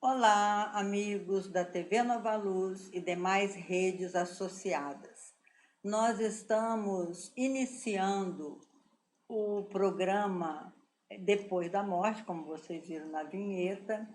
Olá, amigos da TV Nova Luz e demais redes associadas. Nós estamos iniciando o programa Depois da Morte, como vocês viram na vinheta,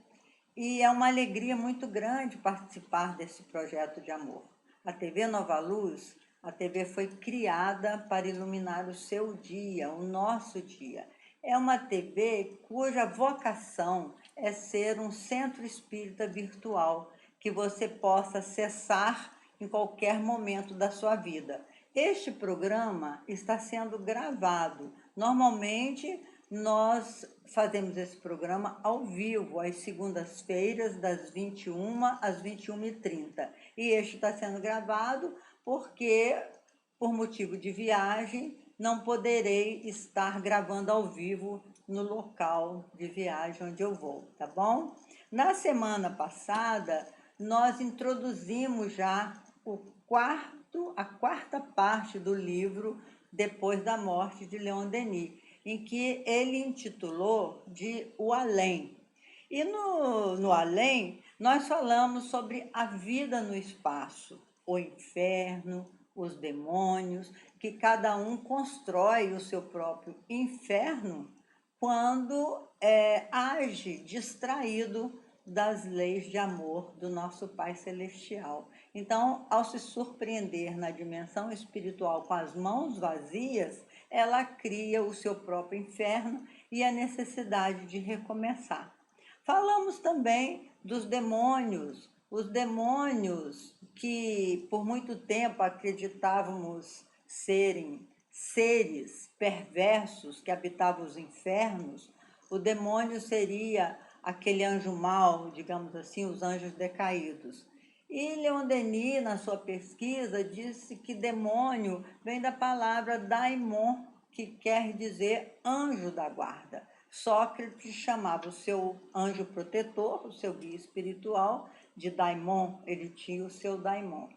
e é uma alegria muito grande participar desse projeto de amor. A TV Nova Luz, a TV foi criada para iluminar o seu dia, o nosso dia. É uma TV cuja vocação é ser um centro espírita virtual que você possa acessar em qualquer momento da sua vida. Este programa está sendo gravado. Normalmente, nós fazemos esse programa ao vivo, às segundas-feiras, das 21 às 21h30. E este está sendo gravado porque, por motivo de viagem, não poderei estar gravando ao vivo no local de viagem onde eu vou, tá bom? Na semana passada, nós introduzimos já a quarta parte do livro Depois da Morte, de Leon Denis, em que ele intitulou de O Além. E no Além, nós falamos sobre a vida no espaço, o inferno, os demônios, que cada um constrói o seu próprio inferno quando age distraído das leis de amor do nosso Pai Celestial. Então, ao se surpreender na dimensão espiritual com as mãos vazias, ela cria o seu próprio inferno e a necessidade de recomeçar. Falamos também dos demônios, os demônios que por muito tempo acreditávamos serem seres perversos que habitavam os infernos. O demônio seria aquele anjo mau, digamos assim, os anjos decaídos. E Leon Denis, na sua pesquisa, disse que demônio vem da palavra daimon, que quer dizer anjo da guarda. Sócrates chamava o seu anjo protetor, o seu guia espiritual, de daimon, ele tinha o seu daimon.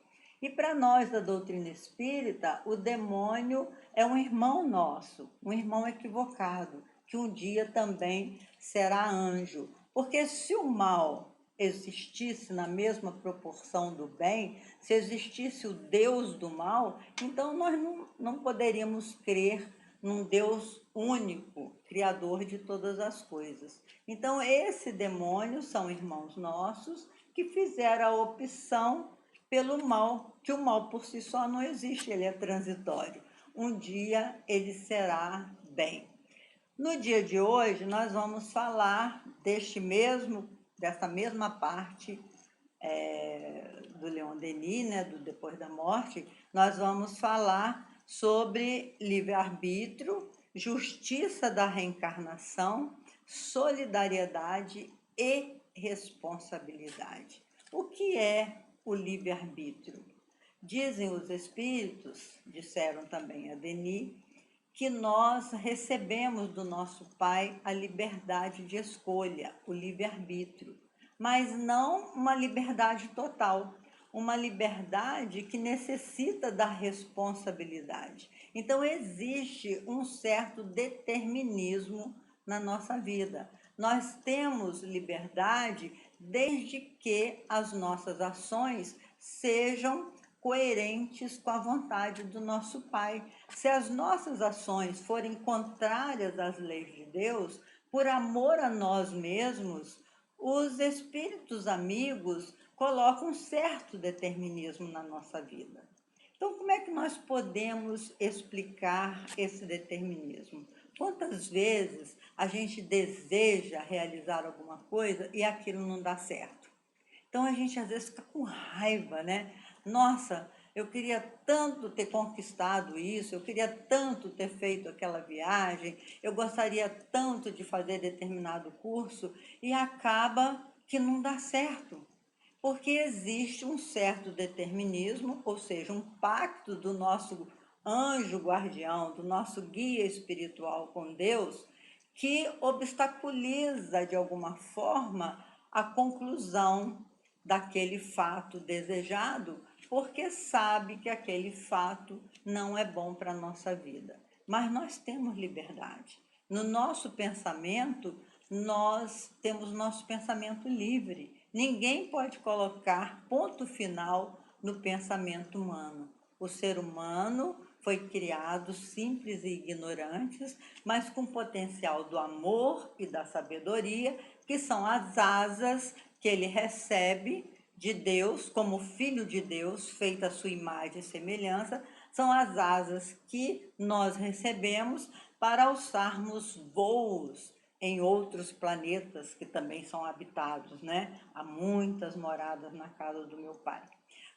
E para nós da doutrina espírita, o demônio é um irmão nosso, um irmão equivocado, que um dia também será anjo. Porque se o mal existisse na mesma proporção do bem, se existisse o Deus do mal, então nós não poderíamos crer num Deus único, criador de todas as coisas. Então, esse demônio são irmãos nossos que fizeram a opção pelo mal, que o mal por si só não existe, ele é transitório. Um dia ele será bem. No dia de hoje, nós vamos falar dessa mesma parte do Leon Denis, né, do Depois da Morte. Nós vamos falar sobre livre-arbítrio, justiça da reencarnação, solidariedade e responsabilidade. O que é o livre-arbítrio? Dizem os espíritos, disseram também a Denis, que nós recebemos do nosso Pai a liberdade de escolha, o livre-arbítrio, mas não uma liberdade total, uma liberdade que necessita da responsabilidade. Então, existe um certo determinismo na nossa vida. Nós temos liberdade desde que as nossas ações sejam coerentes com a vontade do nosso Pai. Se as nossas ações forem contrárias às leis de Deus, por amor a nós mesmos, os espíritos amigos colocam um certo determinismo na nossa vida. Então, como é que nós podemos explicar esse determinismo? Quantas vezes a gente deseja realizar alguma coisa e aquilo não dá certo? Então a gente às vezes fica com raiva, né? Nossa, eu queria tanto ter conquistado isso, eu queria tanto ter feito aquela viagem, eu gostaria tanto de fazer determinado curso e acaba que não dá certo. Porque existe um certo determinismo, ou seja, um pacto do nosso anjo guardião, do nosso guia espiritual com Deus, que obstaculiza de alguma forma a conclusão daquele fato desejado, porque sabe que aquele fato não é bom para a nossa vida. Mas nós temos liberdade. No nosso pensamento, nós temos nosso pensamento livre. Ninguém pode colocar ponto final no pensamento humano. O ser humano foi criado simples e ignorantes, mas com potencial do amor e da sabedoria, que são as asas que ele recebe de Deus, como filho de Deus, feita a sua imagem e semelhança, são as asas que nós recebemos para alçarmos voos em outros planetas que também são habitados, né? Há muitas moradas na casa do meu pai.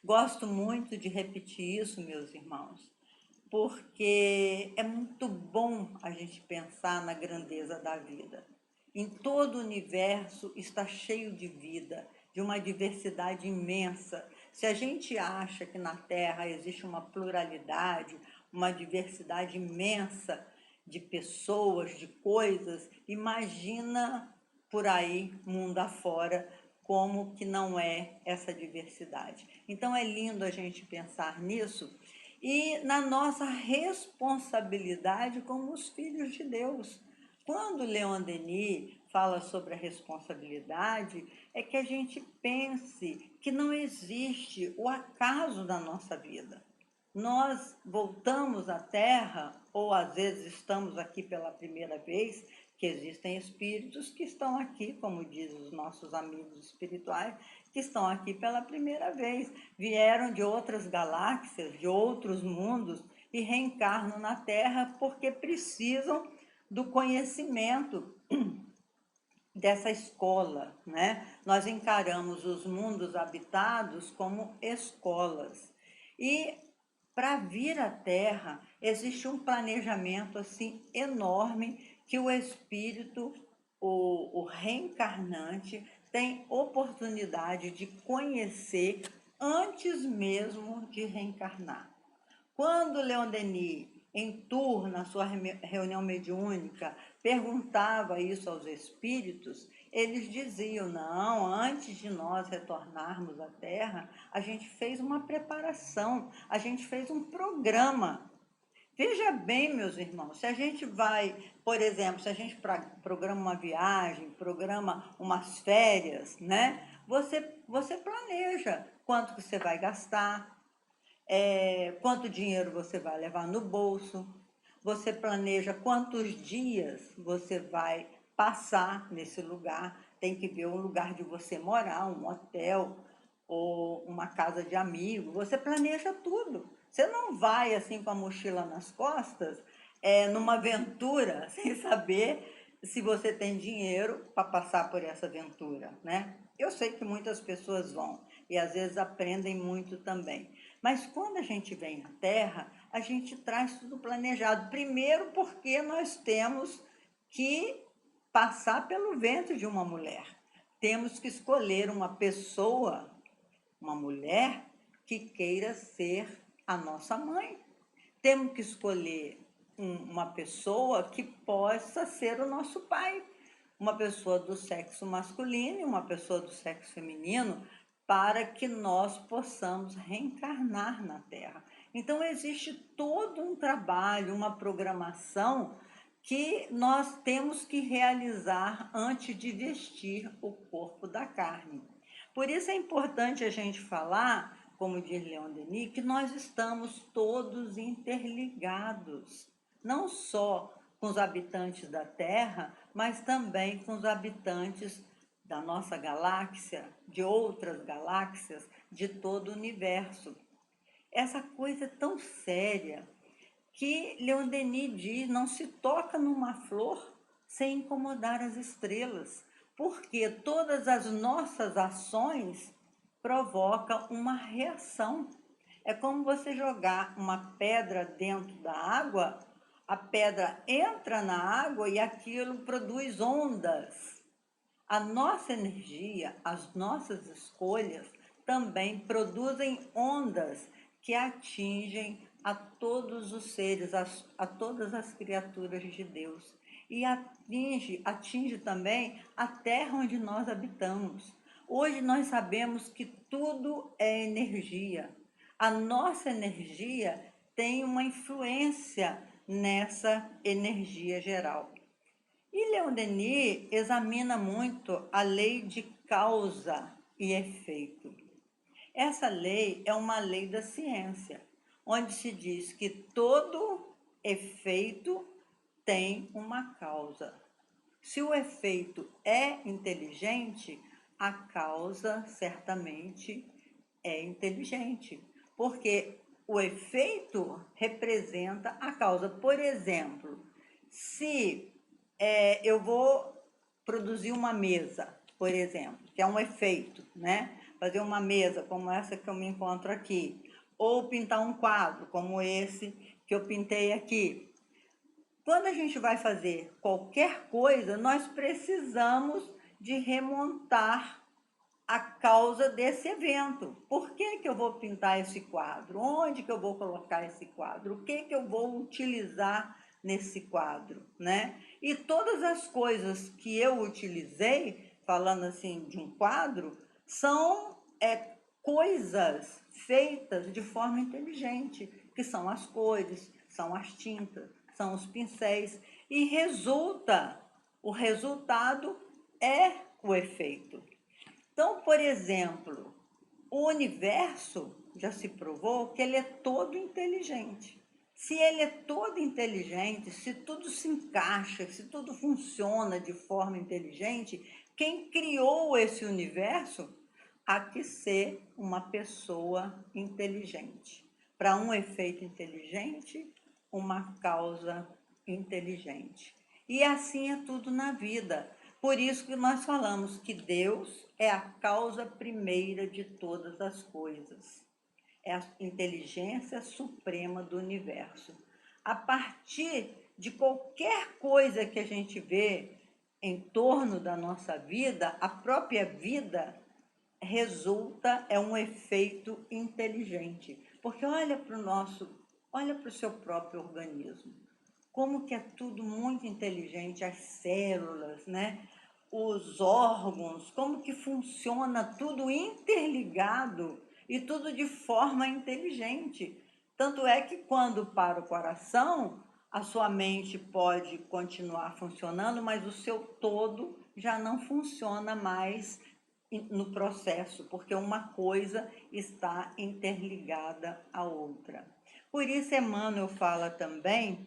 Gosto muito de repetir isso, meus irmãos, porque é muito bom a gente pensar na grandeza da vida. Em todo o universo está cheio de vida, de uma diversidade imensa. Se a gente acha que na Terra existe uma pluralidade, uma diversidade imensa de pessoas, de coisas, imagina por aí, mundo afora, como que não é essa diversidade. Então é lindo a gente pensar nisso e na nossa responsabilidade como os filhos de Deus. Quando Leon Denis fala sobre a responsabilidade, é que a gente pense que não existe o acaso da nossa vida. Nós voltamos à Terra, ou às vezes estamos aqui pela primeira vez, que existem espíritos que estão aqui, como dizem os nossos amigos espirituais, que estão aqui pela primeira vez. Vieram de outras galáxias, de outros mundos e reencarnam na Terra porque precisam do conhecimento dessa escola, né? Nós encaramos os mundos habitados como escolas. E para vir à Terra existe um planejamento assim enorme que o espírito, o reencarnante, tem oportunidade de conhecer antes mesmo de reencarnar. Quando Leon Denis, em tour, na sua reunião mediúnica, perguntava isso aos espíritos, eles diziam, não, antes de nós retornarmos à Terra, a gente fez uma preparação, a gente fez um programa. Veja bem, meus irmãos, se a gente vai, por exemplo, se a gente programa uma viagem, programa umas férias, né? Você planeja quanto que você vai gastar, quanto dinheiro você vai levar no bolso, você planeja quantos dias você vai passar nesse lugar, tem que ver um lugar de você morar, um hotel ou uma casa de amigo, você planeja tudo. Você não vai assim com a mochila nas costas, numa aventura, sem saber se você tem dinheiro para passar por essa aventura, né? Eu sei que muitas pessoas vão e às vezes aprendem muito também. Mas quando a gente vem à Terra, a gente traz tudo planejado. Primeiro porque nós temos que passar pelo ventre de uma mulher. Temos que escolher uma pessoa, uma mulher, que queira ser a nossa mãe. Temos que escolher uma pessoa que possa ser o nosso pai. Uma pessoa do sexo masculino e uma pessoa do sexo feminino, para que nós possamos reencarnar na Terra. Então, existe todo um trabalho, uma programação que nós temos que realizar antes de vestir o corpo da carne. Por isso é importante a gente falar, como diz Leon Denis, que nós estamos todos interligados, não só com os habitantes da Terra, mas também com os habitantes da nossa galáxia, de outras galáxias, de todo o universo. Essa coisa é tão séria que Leon Denis diz, não se toca numa flor sem incomodar as estrelas, porque todas as nossas ações provocam uma reação. É como você jogar uma pedra dentro da água, a pedra entra na água e aquilo produz ondas. A nossa energia, as nossas escolhas também produzem ondas que atingem a todos os seres, a todas as criaturas de Deus. E atinge também a terra onde nós habitamos. Hoje nós sabemos que tudo é energia. A nossa energia tem uma influência nessa energia geral. E Leon Denis examina muito a lei de causa e efeito. Essa lei é uma lei da ciência, onde se diz que todo efeito tem uma causa. Se o efeito é inteligente, a causa certamente é inteligente, porque o efeito representa a causa. Por exemplo, se eu vou produzir uma mesa, por exemplo, que é um efeito, né? Fazer uma mesa como essa que eu me encontro aqui, ou pintar um quadro como esse que eu pintei aqui. Quando a gente vai fazer qualquer coisa, nós precisamos de remontar a causa desse evento. Por que que eu vou pintar esse quadro? Onde que eu vou colocar esse quadro? O que que eu vou utilizar nesse quadro, né? E todas as coisas que eu utilizei, falando assim de um quadro, são coisas feitas de forma inteligente, que são as cores, são as tintas, são os pincéis, e o resultado é o efeito. Então, por exemplo, o universo já se provou que ele é todo inteligente. Se ele é todo inteligente, se tudo se encaixa, se tudo funciona de forma inteligente, quem criou esse universo há que ser uma pessoa inteligente. Para um efeito inteligente, uma causa inteligente. E assim é tudo na vida. Por isso que nós falamos que Deus é a causa primeira de todas as coisas. É a inteligência suprema do universo. A partir de qualquer coisa que a gente vê em torno da nossa vida, a própria vida é um efeito inteligente. Porque olha para o seu próprio organismo. Como que é tudo muito inteligente, as células, né? Os órgãos, como que funciona tudo interligado e tudo de forma inteligente. Tanto é que quando para o coração, a sua mente pode continuar funcionando, mas o seu todo já não funciona mais no processo, porque uma coisa está interligada à outra. Por isso, Emmanuel fala também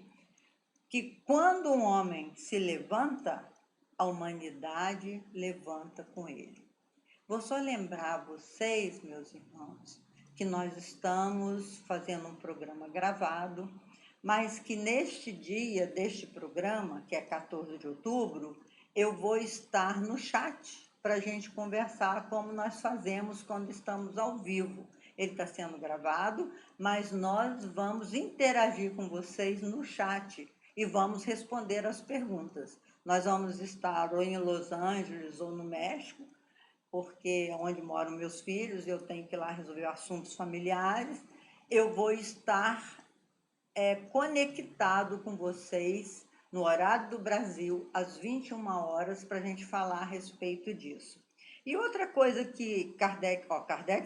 que quando um homem se levanta, a humanidade levanta com ele. Vou só lembrar vocês, meus irmãos, que nós estamos fazendo um programa gravado, mas que neste dia deste programa, que é 14 de outubro, eu vou estar no chat para a gente conversar como nós fazemos quando estamos ao vivo. Ele está sendo gravado, mas nós vamos interagir com vocês no chat e vamos responder as perguntas. Nós vamos estar ou em Los Angeles ou no México, porque é onde moram meus filhos, eu tenho que ir lá resolver assuntos familiares. Eu vou estar conectado com vocês no horário do Brasil, às 21 horas, para a gente falar a respeito disso. E outra coisa que Kardec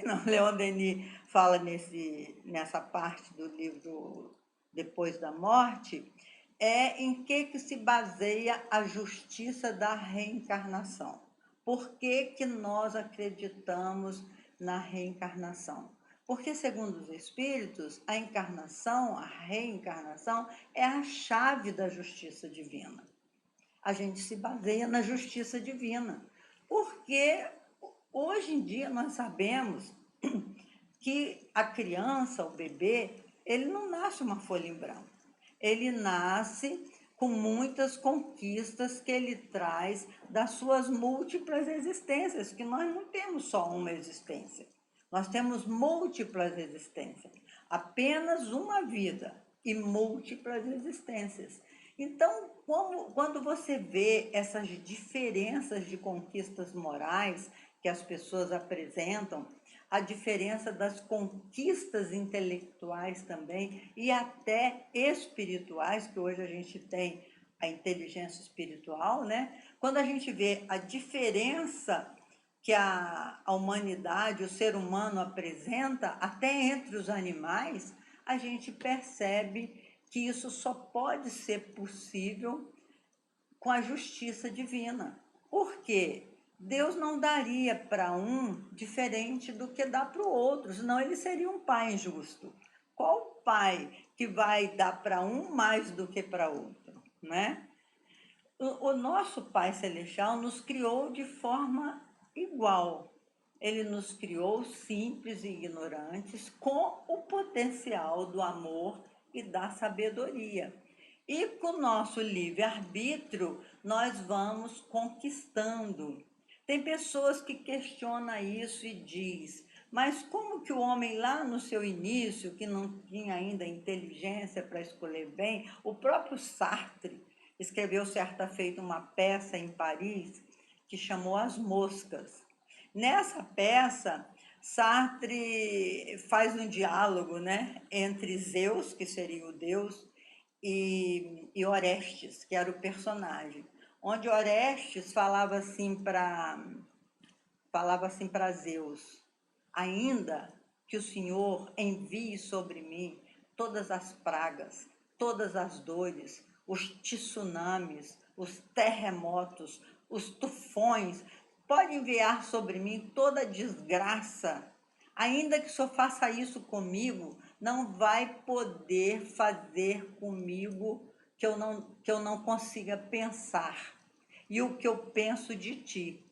não, Leon Denis fala nessa parte do livro Depois da Morte, é em que se baseia a justiça da reencarnação. Por que nós acreditamos na reencarnação? Porque, segundo os espíritos, a encarnação, a reencarnação, é a chave da justiça divina. A gente se baseia na justiça divina. Porque hoje em dia nós sabemos que a criança, o bebê, ele não nasce uma folha em branco. Ele nasce com muitas conquistas que ele traz das suas múltiplas existências, que nós não temos só uma existência. Nós temos múltiplas existências, apenas uma vida e múltiplas existências. Então, quando você vê essas diferenças de conquistas morais que as pessoas apresentam, a diferença das conquistas intelectuais também e até espirituais, que hoje a gente tem a inteligência espiritual, né? Quando a gente vê a diferença que a humanidade, o ser humano apresenta, até entre os animais, a gente percebe que isso só pode ser possível com a justiça divina. Por quê? Deus não daria para um diferente do que dá para o outro, senão ele seria um pai injusto. Qual pai que vai dar para um mais do que para outro, né? O nosso Pai Celestial nos criou de forma igual. Ele nos criou simples e ignorantes, com o potencial do amor e da sabedoria. E com o nosso livre-arbítrio, nós vamos conquistando. Tem pessoas que questionam isso e diz, mas como que o homem lá no seu início, que não tinha ainda inteligência para escolher bem, o próprio Sartre escreveu certa feita uma peça em Paris que chamou As Moscas. Nessa peça, Sartre faz um diálogo, né, entre Zeus, que seria o deus, e Orestes, que era o personagem, onde Orestes falava assim para Zeus: ainda que o Senhor envie sobre mim todas as pragas, todas as dores, os tsunamis, os terremotos, os tufões, pode enviar sobre mim toda desgraça, ainda que só faça isso comigo, não vai poder fazer comigo que eu não consiga pensar. E o que eu penso de ti.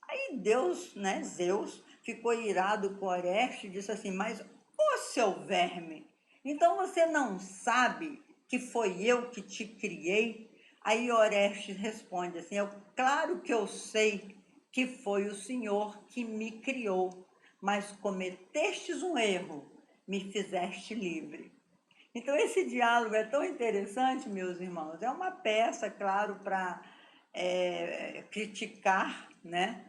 Aí Deus, né, Zeus, ficou irado com Orestes e disse assim, mas, ô seu verme, então você não sabe que foi eu que te criei? Aí Orestes responde assim, claro que eu sei que foi o Senhor que me criou, mas cometestes um erro, me fizeste livre. Então esse diálogo é tão interessante, meus irmãos, é uma peça, claro, para criticar, né,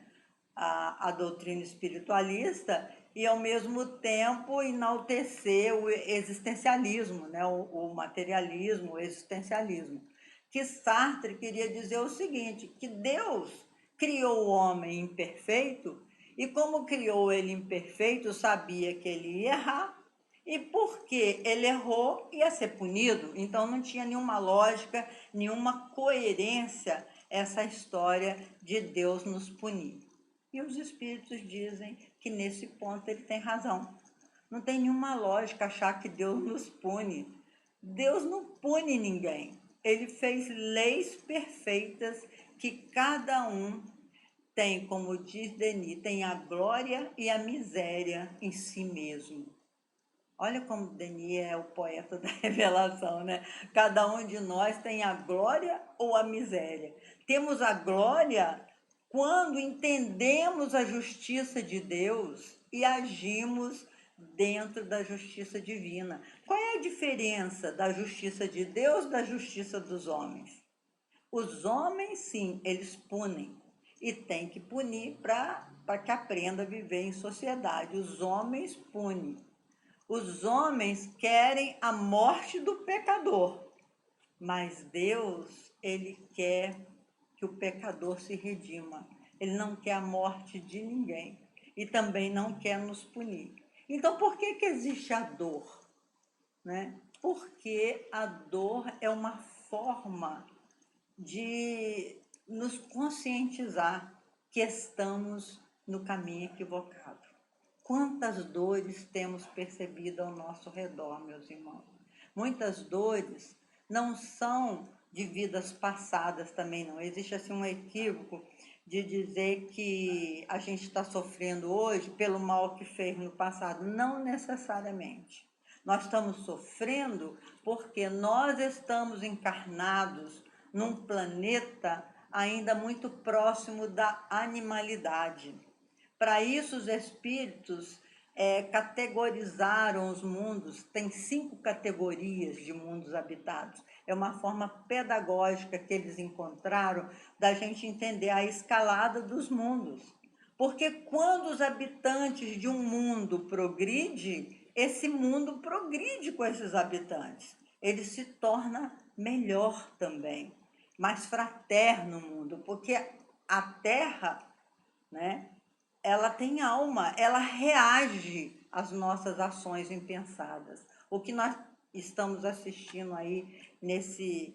a doutrina espiritualista e, ao mesmo tempo, enaltecer o existencialismo, né? O materialismo, o existencialismo. Que Sartre queria dizer o seguinte, que Deus criou o homem imperfeito e, como criou ele imperfeito, sabia que ele ia errar e porque ele errou, ia ser punido. Então, não tinha nenhuma lógica, nenhuma coerência essa história de Deus nos punir. E os espíritos dizem que nesse ponto ele tem razão. Não tem nenhuma lógica achar que Deus nos pune. Deus não pune ninguém. Ele fez leis perfeitas que cada um tem, como diz Denis, tem a glória e a miséria em si mesmo. Olha como Denis é o poeta da revelação, né? Cada um de nós tem a glória ou a miséria. Temos a glória quando entendemos a justiça de Deus e agimos dentro da justiça divina. Qual é a diferença da justiça de Deus da justiça dos homens? Os homens, sim, eles punem e tem que punir para que aprenda a viver em sociedade. Os homens punem. Os homens querem a morte do pecador, mas Deus, ele quer que o pecador se redima. Ele não quer a morte de ninguém e também não quer nos punir. Então, por que existe a dor? Né? Porque a dor é uma forma de nos conscientizar que estamos no caminho equivocado. Quantas dores temos percebido ao nosso redor, meus irmãos? Muitas dores não são de vidas passadas também, não. Existe assim um equívoco de dizer que a gente está sofrendo hoje pelo mal que fez no passado. Não necessariamente. Nós estamos sofrendo porque nós estamos encarnados num planeta ainda muito próximo da animalidade. Para isso, os espíritos categorizaram os mundos, tem 5 categorias de mundos habitados. É uma forma pedagógica que eles encontraram da gente entender a escalada dos mundos. Porque quando os habitantes de um mundo progridem, esse mundo progride com esses habitantes. Ele se torna melhor também, mais fraterno o mundo, porque a Terra, né, ela tem alma, ela reage às nossas ações impensadas. O que nós estamos assistindo aí nesse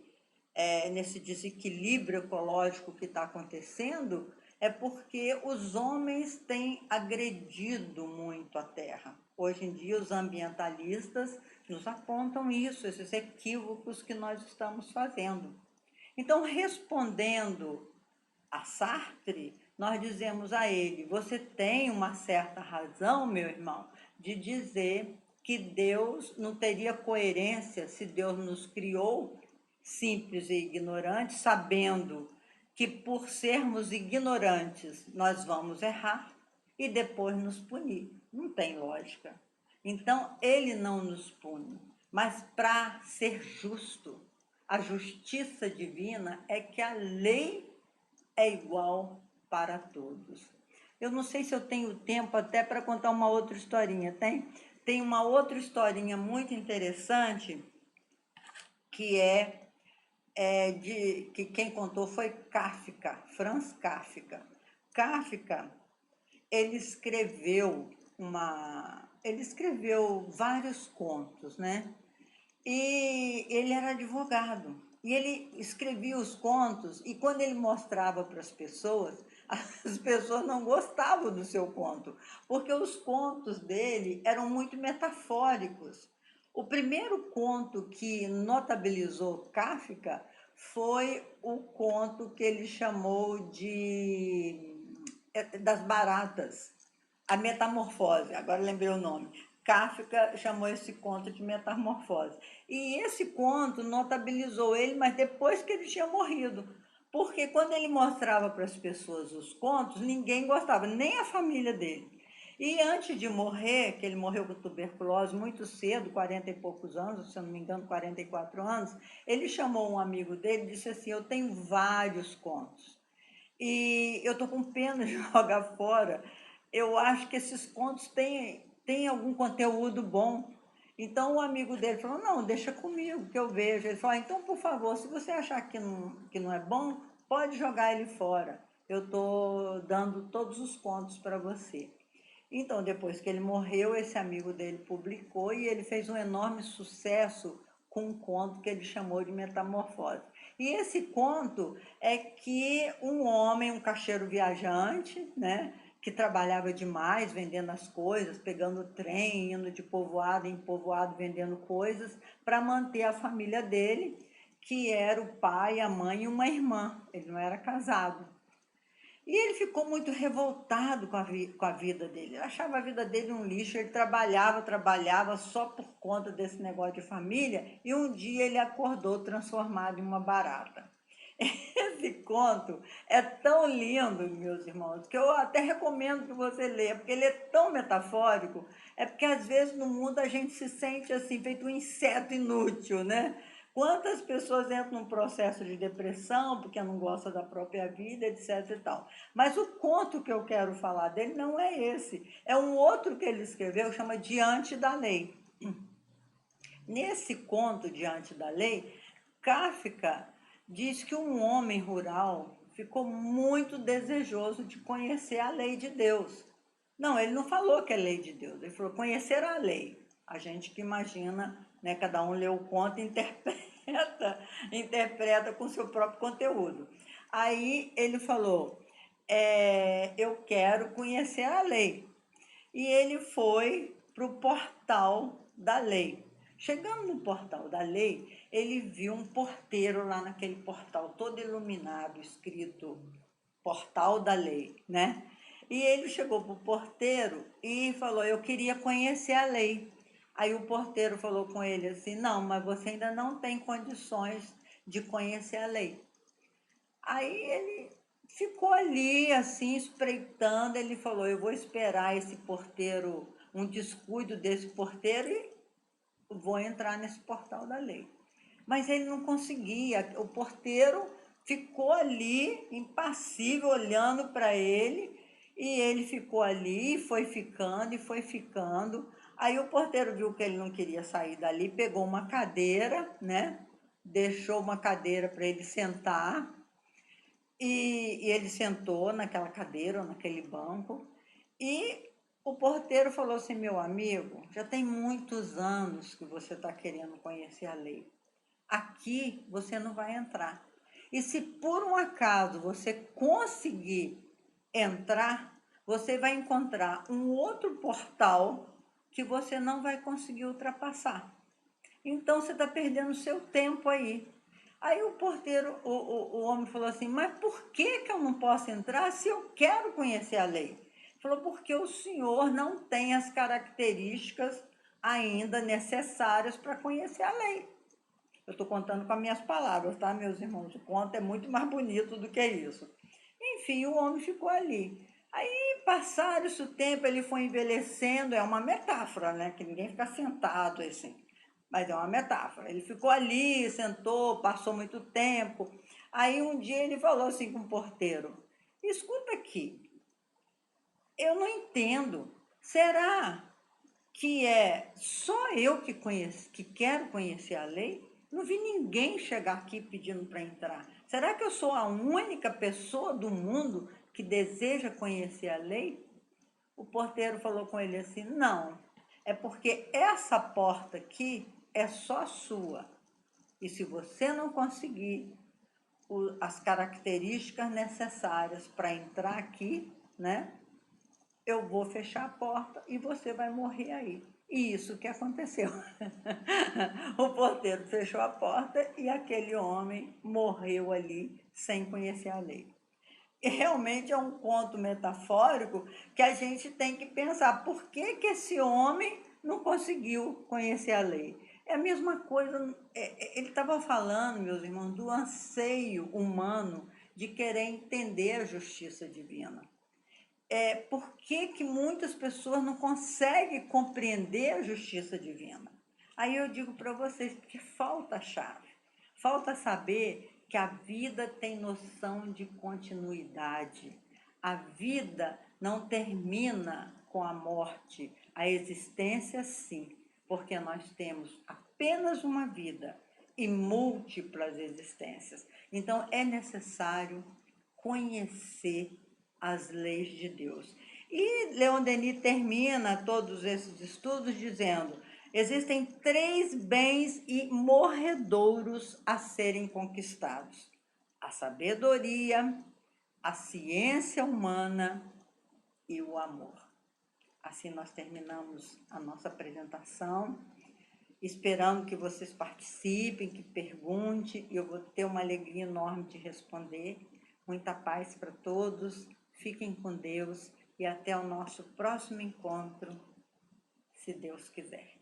desequilíbrio ecológico que está acontecendo é porque os homens têm agredido muito a terra. Hoje em dia, os ambientalistas nos apontam isso, esses equívocos que nós estamos fazendo. Então, respondendo a Sartre, nós dizemos a ele: você tem uma certa razão, meu irmão, de dizer que Deus não teria coerência se Deus nos criou simples e ignorantes, sabendo que por sermos ignorantes nós vamos errar e depois nos punir. Não tem lógica. Então, ele não nos pune, mas para ser justo, a justiça divina é que a lei é igual para todos. Eu não sei se eu tenho tempo até para contar uma outra historinha, tem? Tem uma outra historinha muito interessante que que quem contou foi Kafka, Franz Kafka. Kafka, ele escreveu vários contos, né? E ele era advogado. E ele escrevia os contos, e quando ele mostrava para as pessoas não gostavam do seu conto, porque os contos dele eram muito metafóricos. O primeiro conto que notabilizou Kafka foi o conto que ele chamou das baratas, a metamorfose, agora lembrei o nome. Kafka chamou esse conto de metamorfose. E esse conto notabilizou ele, mas depois que ele tinha morrido. Porque quando ele mostrava para as pessoas os contos, ninguém gostava, nem a família dele. E antes de morrer, que ele morreu com tuberculose muito cedo, 40 e poucos anos, se eu não me engano, 44 anos, ele chamou um amigo dele e disse assim: eu tenho vários contos. E eu estou com pena de jogar fora. Eu acho que esses contos têm algum conteúdo bom. Então o amigo dele falou: não, deixa comigo que eu vejo. Ele falou: então, por favor, se você achar que não é bom, pode jogar ele fora. Eu estou dando todos os contos para você. Então, depois que ele morreu, esse amigo dele publicou e ele fez um enorme sucesso com um conto que ele chamou de Metamorfose. E esse conto é que um homem, um caixeiro viajante, né, que trabalhava demais vendendo as coisas, pegando trem, indo de povoado em povoado vendendo coisas, para manter a família dele, que era o pai, a mãe e uma irmã. Ele não era casado. E ele ficou muito revoltado com a vida dele. Ele achava a vida dele um lixo. Ele trabalhava só por conta desse negócio de família. E um dia ele acordou transformado em uma barata. Esse conto é tão lindo, meus irmãos, que eu até recomendo que você leia, porque ele é tão metafórico. É porque às vezes no mundo a gente se sente assim, feito um inseto inútil, né? Quantas pessoas entram num processo de depressão porque não gostam da própria vida, etc e tal. Mas o conto que eu quero falar dele não é esse. É um outro que ele escreveu, chama Diante da Lei. Nesse conto, Diante da Lei, Kafka diz que um homem rural ficou muito desejoso de conhecer a lei de Deus. Não, ele não falou que é lei de Deus, ele falou conhecer a lei. A gente que imagina, né, cada um lê o conto e interpreta com seu próprio conteúdo. Aí ele falou: eu quero conhecer a lei. E ele foi para o portal da lei. Chegando no portal da lei, ele viu um porteiro lá naquele portal, todo iluminado, escrito Portal da Lei, né? E ele chegou para o porteiro e falou: eu queria conhecer a lei. Aí o porteiro falou com ele assim: não, mas você ainda não tem condições de conhecer a lei. Aí ele ficou ali, assim, espreitando. Ele falou: eu vou esperar esse porteiro, um descuido desse porteiro, e vou entrar nesse portal da lei. Mas ele não conseguia. O porteiro ficou ali, impassível, olhando para ele, e ele ficou ali, foi ficando e foi ficando. Aí o porteiro viu que ele não queria sair dali, pegou uma cadeira, né? Deixou uma cadeira para ele sentar, e ele sentou naquela cadeira ou naquele banco, e o porteiro falou assim: meu amigo, já tem muitos anos que você está querendo conhecer a lei. Aqui você não vai entrar. E se por um acaso você conseguir entrar, você vai encontrar um outro portal que você não vai conseguir ultrapassar. Então você está perdendo seu tempo aí. Aí o porteiro, o homem falou assim, mas por que eu não posso entrar se eu quero conhecer a lei? Ele falou, porque o senhor não tem as características ainda necessárias para conhecer a lei. Eu estou contando com as minhas palavras, tá, meus irmãos? O conto é muito mais bonito do que isso. Enfim, o homem ficou ali. Aí, passado esse tempo, ele foi envelhecendo, é uma metáfora, né? Que ninguém fica sentado assim, mas é uma metáfora. Ele ficou ali, sentou, passou muito tempo. Aí um dia ele falou assim com o porteiro: escuta aqui, eu não entendo. Será que é só eu que quero conhecer a lei? Não vi ninguém chegar aqui pedindo para entrar. Será que eu sou a única pessoa do mundo que deseja conhecer a lei? O porteiro falou com ele assim: não, é porque essa porta aqui é só sua. E se você não conseguir as características necessárias para entrar aqui, né? Eu vou fechar a porta e você vai morrer aí. E isso que aconteceu. O porteiro fechou a porta e aquele homem morreu ali sem conhecer a lei. E realmente é um conto metafórico que a gente tem que pensar por que esse homem não conseguiu conhecer a lei. É a mesma coisa, ele estava falando, meus irmãos, do anseio humano de querer entender a justiça divina. Por que muitas pessoas não conseguem compreender a justiça divina? Aí eu digo para vocês, porque falta a chave. Falta saber que a vida tem noção de continuidade. A vida não termina com a morte. A existência, sim, porque nós temos apenas uma vida e múltiplas existências. Então, é necessário conhecer as leis de Deus. E Leon Denis termina todos esses estudos dizendo: existem 3 bens imorredouros a serem conquistados: a sabedoria, a ciência humana e o amor. Assim nós terminamos a nossa apresentação, esperando que vocês participem, que perguntem, e eu vou ter uma alegria enorme de responder. Muita paz para todos, fiquem com Deus e até o nosso próximo encontro, se Deus quiser.